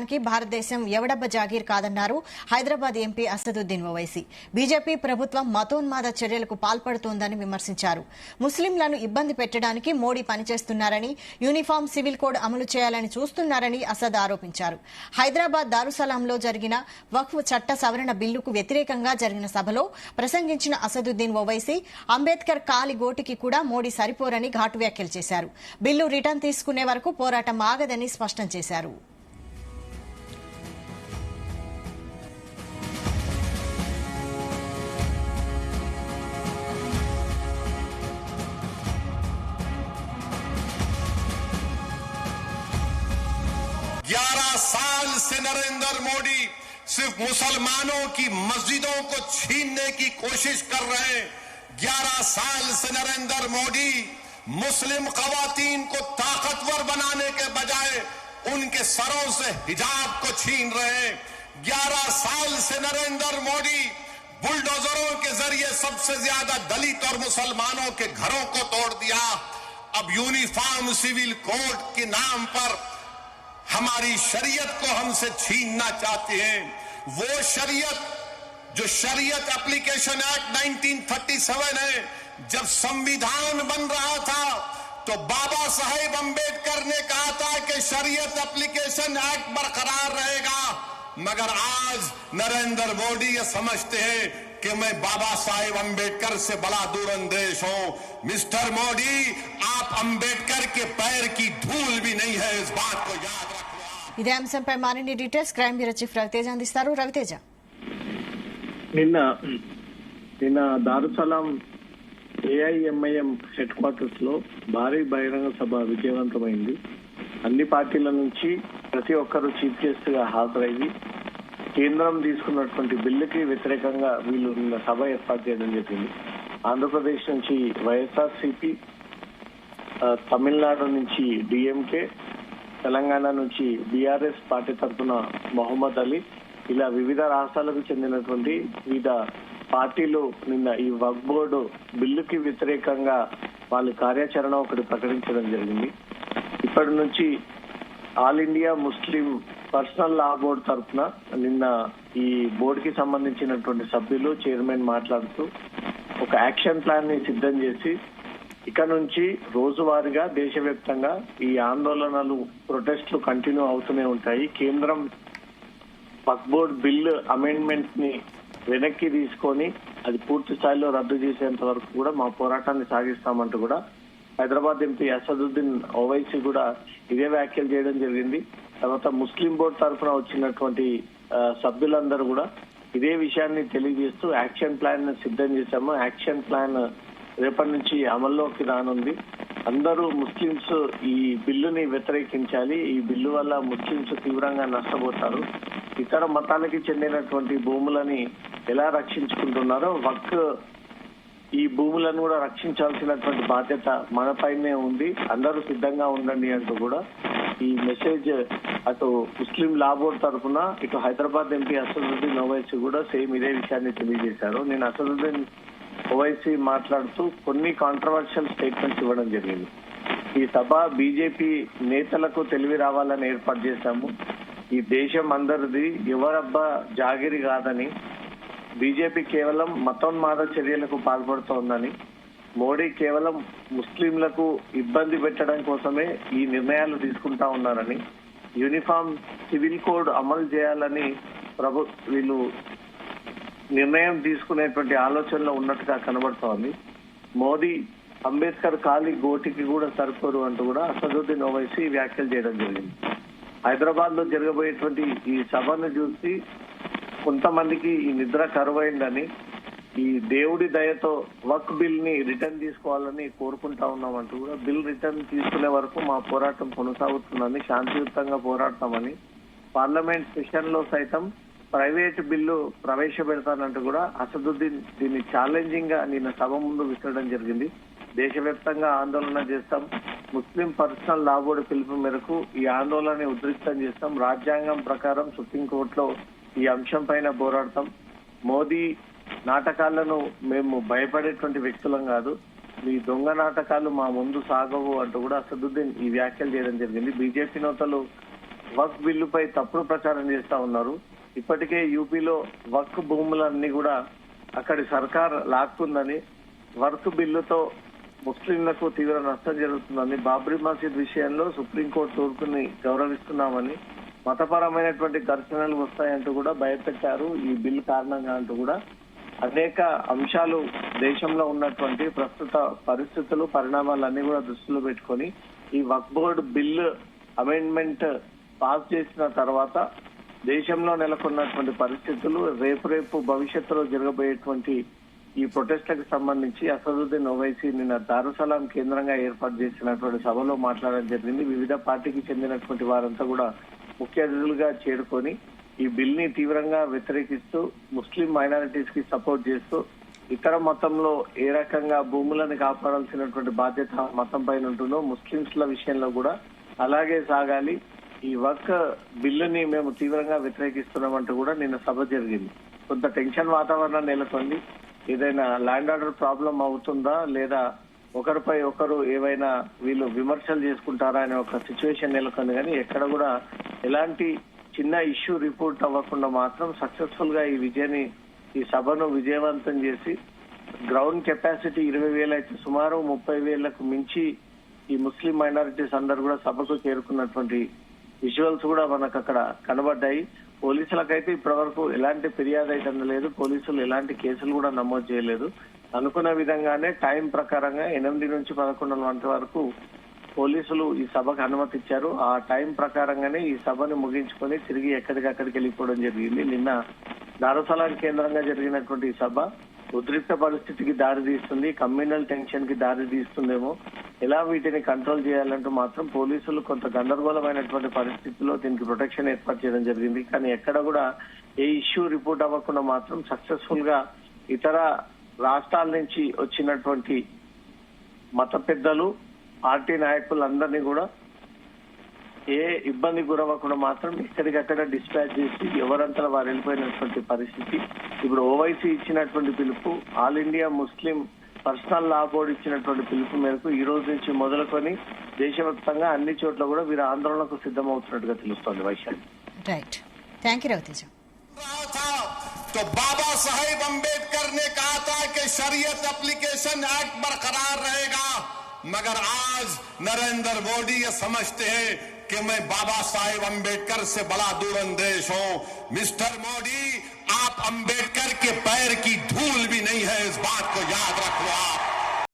చేయడానికి భారతదేశం ఎవడబ్బ జాగీర్ కాదన్నారు హైదరాబాద్ ఎంపీ అసదుద్దీన్ ఓవైసీ. బీజేపీ ప్రభుత్వం మతోన్మాద చర్యలకు పాల్పడుతోందని విమర్శించారు. ముస్లింలను ఇబ్బంది పెట్టడానికి మోడీ పనిచేస్తున్నారని, యూనిఫామ్ సివిల్ కోడ్ అమలు చేయాలని చూస్తున్నారని అసద్ ఆరోపించారు. హైదరాబాద్ దారుసలాంలో జరిగిన వక్ఫ్ చట్ట సవరణ బిల్లుకు వ్యతిరేకంగా జరిగిన సభలో ప్రసంగించిన అసదుద్దీన్ ఓవైసీ అంబేద్కర్ కాలి గోటికి కూడా మోడీ సరిపోరని ఘాటు వ్యాఖ్యలు చేశారు. బిల్లు రిటర్న్ తీసుకునే వరకు పోరాటం ఆగదని స్పష్టం చేశారు. साल से नरेंद्र मोदी सिर्फ मुसलमानों की मस्जिदों को छीनने की कोशिश कर रहे हैं। 11 साल से नरेंद्र मोदी मुस्लिम खवातीन को ताकतवर बनाने के बजाय उनके सरों से हिजाब को छीन रहे हैं। 11 साल से नरेंद्र मोदी बुलडोजरों के जरिए सबसे ज्यादा दलित और मुसलमानों के घरों को तोड़ दिया। अब यूनिफॉर्म सिविल कोड के नाम पर हमारी शरीयत को हमसे छीनना चाहते हैं। वो शरीयत जो शरीयत एप्लीकेशन एक्ट 1937 है, जब संविधान बन रहा था तो बाबा साहेब अंबेडकर ने कहा था कि शरीयत एप्लीकेशन एक्ट बरकरार रहेगा, मगर आज नरेंद्र मोदी ये समझते हैं कि मैं बाबा साहेब अंबेडकर से बड़ा दूरंदेश हूं। मिस्टर मोदी, आप अंबेडकर के पैर की धूल भी नहीं है, इस बात को याद रखो। ఇదే అంశంపై మరిన్ని details crime bureau chief Raviteja అందిస్తారు. రవితేజ, నిన్న దారుసలాం ఏఐఎంఐఎం హెడ్ క్వార్టర్స్ లో భారీ బహిరంగ సభ విజయవంతమైంది. అన్ని పార్టీల నుంచి ప్రతి ఒక్కరూ చీఫ్ గెస్ట్ గా హాజరయ్యి కేంద్రం తీసుకున్నటువంటి బిల్లుకి వ్యతిరేకంగా వీళ్ళు నిన్న సభ ఏర్పాటు చేయడం జరిగింది. ఆంధ్రప్రదేశ్ నుంచి వైఎస్ఆర్సీపీ, తమిళనాడు నుంచి డిఎంకే, తెలంగాణ నుంచి బీఆర్ఎస్ పార్టీ తరఫున మొహమ్మద్ అలీ, ఇలా వివిధ రాష్ట్రాలకు చెందినటువంటి వివిధ పార్టీలు నిన్న ఈ వక్ఫ్ బోర్డు బిల్లుకి వ్యతిరేకంగా వాళ్ళ కార్యాచరణ ఒకటి ప్రకటించడం జరిగింది. ఇప్పటి నుంచి ఆల్ ఇండియా ముస్లిం పర్సనల్ లా బోర్డు తరఫున నిన్న ఈ బోర్డుకి సంబంధించినటువంటి సభ్యులు, చైర్మన్ మాట్లాడుతూ ఒక యాక్షన్ ప్లాన్ ని సిద్ధం చేసి ఇక నుంచి రోజువారీగా దేశవ్యాప్తంగా ఈ ఆందోళనలు, ప్రొటెస్టులు కంటిన్యూ అవుతూనే ఉంటాయి. కేంద్రం వక్ఫ్ బోర్డ్ బిల్లు అమెండ్మెంట్ ని వెనక్కి తీసుకొని అది పూర్తి స్థాయిలో రద్దు చేసేంత వరకు కూడా మా పోరాటాన్ని సాగిస్తామంటూ కూడా హైదరాబాద్ ఎంపీ అసదుద్దీన్ ఓవైసీ కూడా ఇదే వ్యాఖ్యలు చేయడం జరిగింది. తర్వాత ముస్లిం బోర్డు తరఫున వచ్చినటువంటి సభ్యులందరూ కూడా ఇదే విషయాన్ని తెలియజేస్తూ యాక్షన్ ప్లాన్ సిద్ధం చేశాము. యాక్షన్ ప్లాన్ రేపటి నుంచి అమల్లోకి రానుంది. అందరూ ముస్లింస్ ఈ బిల్లుని వ్యతిరేకించాలి. ఈ బిల్లు వల్ల ముస్లింస్ తీవ్రంగా నష్టపోతారు. ఇతర మతాలకి చెందినటువంటి భూములని ఎలా రక్షించుకుంటున్నారో ఈ భూములను కూడా రక్షించాల్సినటువంటి బాధ్యత మనపైనే ఉంది. అందరూ సిద్ధంగా ఉండండి అంటూ కూడా ఈ మెసేజ్ అటు ముస్లిం లా బోర్డు తరఫున, ఇటు హైదరాబాద్ ఎంపీ అసదుద్దీన్ ఓవైసీ కూడా సేమ్ ఇదే విషయాన్ని తెలియజేశారు. నేను అసదుద్దీన్ ఓవైసీ మాట్లాడుతూ కొన్ని కాంట్రవర్షియల్ స్టేట్మెంట్స్ ఇవ్వడం జరిగింది. ఈ సభ బీజేపీ నేతలకు తెలివి రావాలని ఏర్పాటు చేశాము. ఈ దేశం అందరిది, ఎవరబ్బా జాగిరి కాదని, బీజేపీ కేవలం మతోన్మాద చర్యలకు పాల్పడుతోందని, మోడీ కేవలం ముస్లింలకు ఇబ్బంది పెట్టడం కోసమే ఈ నిర్ణయాలు తీసుకుంటా ఉన్నారని, యూనిఫామ్ సివిల్ కోడ్ అమలు చేయాలని వీళ్ళు నిర్ణయం తీసుకునేటువంటి ఆలోచనలో ఉన్నట్టుగా కనబడుతోంది. మోదీ అంబేద్కర్ కాలి గోటికి కూడా సరిపోరు అంటూ కూడా అసదుద్దీన్ ఓవైసీ వ్యాఖ్యలు చేయడం జరిగింది. హైదరాబాద్ లో జరగబోయేటువంటి ఈ సభను చూసి కొంతమందికి ఈ నిద్ర కరువైందని, ఈ దేవుడి దయతో వక్ఫ్ బిల్ ని రిటర్న్ తీసుకోవాలని కోరుకుంటా ఉన్నామంటూ కూడా బిల్ రిటర్న్ తీసుకునే వరకు మా పోరాటం కొనసాగుతుందని, శాంతియుతంగా పోరాడతామని, పార్లమెంట్ సెషన్ లో సైతం ప్రైవేట్ బిల్లు ప్రవేశపెడతానంటూ కూడా అసదుద్దీన్ దీన్ని ఛాలెంజింగ్ గా నిన్న సభ ముందు విసరడం జరిగింది. దేశవ్యాప్తంగా ఆందోళన చేస్తాం, ముస్లిం పర్సనల్ లా బోర్డు పిలుపు మేరకు ఈ ఆందోళనని ఉధృతం చేస్తాం, రాజ్యాంగం ప్రకారం సుప్రీంకోర్టులో ఈ అంశం పైన పోరాడతాం, మోదీ నాటకాలను మేము భయపడేటువంటి వ్యక్తులం కాదు, మీ దొంగ నాటకాలు మా ముందు సాగవు అంటూ కూడా అసదుద్దీన్ ఈ వ్యాఖ్యలు చేయడం జరిగింది. బీజేపీ నేతలు వక్ఫ్ బిల్లుపై తప్పుడు ప్రచారం చేస్తా ఉన్నారు. ఇప్పటికే యూపీలో వక్ఫ్ భూములన్నీ కూడా అక్కడి సర్కార్ లాక్కుందని, వక్ఫ్ బిల్లుతో ముస్లింలకు తీవ్ర నష్టం జరుగుతుందని, బాబ్రీ మసీద్ విషయంలో సుప్రీంకోర్టు తీర్పుని గౌరవిస్తున్నామని, మతపరమైనటువంటి ఘర్షణలు వస్తాయంటూ కూడా భయపెట్టారు ఈ బిల్లు కారణంగా అంటూ కూడా అనేక అంశాలు దేశంలో ఉన్నటువంటి ప్రస్తుత పరిస్థితులు పరిణామాలన్నీ కూడా దృష్టిలో పెట్టుకొని ఈ వక్ఫ్ బోర్డు బిల్లు అమెండ్మెంట్ పాస్ చేసిన తర్వాత దేశంలో నెలకొన్నటువంటి పరిస్థితులు రేపు భవిష్యత్తులో జరగబోయేటువంటి ఈ ప్రొటెస్ట్లకు సంబంధించి అసదుద్దీన్ ఓవైసీ నిన్న దారుసలాం కేంద్రంగా ఏర్పాటు చేసినటువంటి సభలో మాట్లాడడం జరిగింది. వివిధ పార్టీకి చెందినటువంటి వారంతా కూడా ముఖ్య అతిథులుగా చేరుకొని ఈ బిల్ ని తీవ్రంగా వ్యతిరేకిస్తూ ముస్లిం మైనారిటీస్ కి సపోర్ట్ చేస్తూ ఇతర మతంలో ఏ రకంగా భూములను కాపాడాల్సినటువంటి బాధ్యత మతం పైన ఉంటుందో ముస్లింస్ల విషయంలో కూడా అలాగే సాగాలి, ఈ వక్ఫ్ బిల్లుని మేము తీవ్రంగా వ్యతిరేకిస్తున్నామంటూ కూడా నిన్న సభ జరిగింది. కొంత టెన్షన్ వాతావరణం నెలకొంది. ఏదైనా ల్యాండ్ ఆర్డర్ ప్రాబ్లం అవుతుందా లేదా ఒకరిపై ఒకరు ఏవైనా వీళ్ళు విమర్శలు చేసుకుంటారా అనే ఒక సిచ్యువేషన్ నెలకొంది. కానీ ఎక్కడ కూడా ఎలాంటి చిన్న ఇష్యూ రిపోర్ట్ అవ్వకుండా మాత్రం సక్సెస్ఫుల్ గా ఈ సభను విజయవంతం చేసి గ్రౌండ్ కెపాసిటీ 20,000 అయితే సుమారు 30,000కు మించి ఈ ముస్లిం మైనారిటీస్ అందరు కూడా సభకు చేరుకున్నటువంటి విజువల్స్ కూడా మనకు అక్కడ కనబడ్డాయి. పోలీసులకైతే ఇప్పటి వరకు ఎలాంటి ఫిర్యాదు అయితే అందలేదు, పోలీసులు ఎలాంటి కేసులు కూడా నమోదు చేయలేదు. అనుకున్న విధంగానే టైం ప్రకారంగా 8 నుంచి 11 గంటల వరకు పోలీసులు ఈ సభకు అనుమతి ఇచ్చారు. ఆ టైం ప్రకారంగానే ఈ సభను ముగించుకొని తిరిగి ఎక్కడికక్కడికి వెళ్ళిపోవడం జరిగింది. నిన్న దారుసలాం కేంద్రంగా జరిగినటువంటి ఈ సభ ఉద్రిక్త పరిస్థితికి దారి తీస్తుంది, కమ్యూనల్ టెన్షన్ కి దారి తీస్తుందేమో. ఎలా వీటిని కంట్రోల్ చేయాలంటూ మాత్రం పోలీసులు కొంత గందరగోళమైనటువంటి పరిస్థితుల్లో దీనికి ప్రొటెక్షన్ ఏర్పాటు చేయడం జరిగింది. కానీ ఎక్కడ కూడా ఏ ఇష్యూ రిపోర్ట్ అవ్వకుండా మాత్రం సక్సెస్ఫుల్ గా ఇతర రాష్ట్రాల నుంచి వచ్చినటువంటి మత పెద్దలు, పార్టీ నాయకులందరినీ కూడా ఏ ఇబ్బంది గురవ్వకుండా మాత్రం ఎక్కడికక్కడ డిస్పాచ్ చేసి ఎవరంతా వారు వెళ్ళిపోయినటువంటి పరిస్థితి. ఇప్పుడు ఓవైసీ ఇచ్చినటువంటి పిలుపు, ఆల్ ఇండియా ముస్లిం పర్సనల్ లా బోర్డు ఇచ్చినటువంటి పిలుపు మేరకు ఈ రోజు నుంచి మొదలుకొని దేశవ్యాప్తంగా అన్ని చోట్ల కూడా వీరు ఆందోళనకు సిద్ధమవుతున్నట్టుగా తెలుస్తోంది. Vaishali. Right, thank you Raviteja. तो बाबा साहेब अंबेडकर ने कहा था कि शरीयत एप्लीकेशन एक्ट बरकरार रहेगा, मगर आज नरेंद्र मोदी ये समझते हैं कि मैं बाबा साहेब अंबेडकर से बड़ा दूरंदेश हूं. मिस्टर मोदी, आप अंबेडकर के पैर की धूल भी नहीं है, इस बात को याद रखो आप.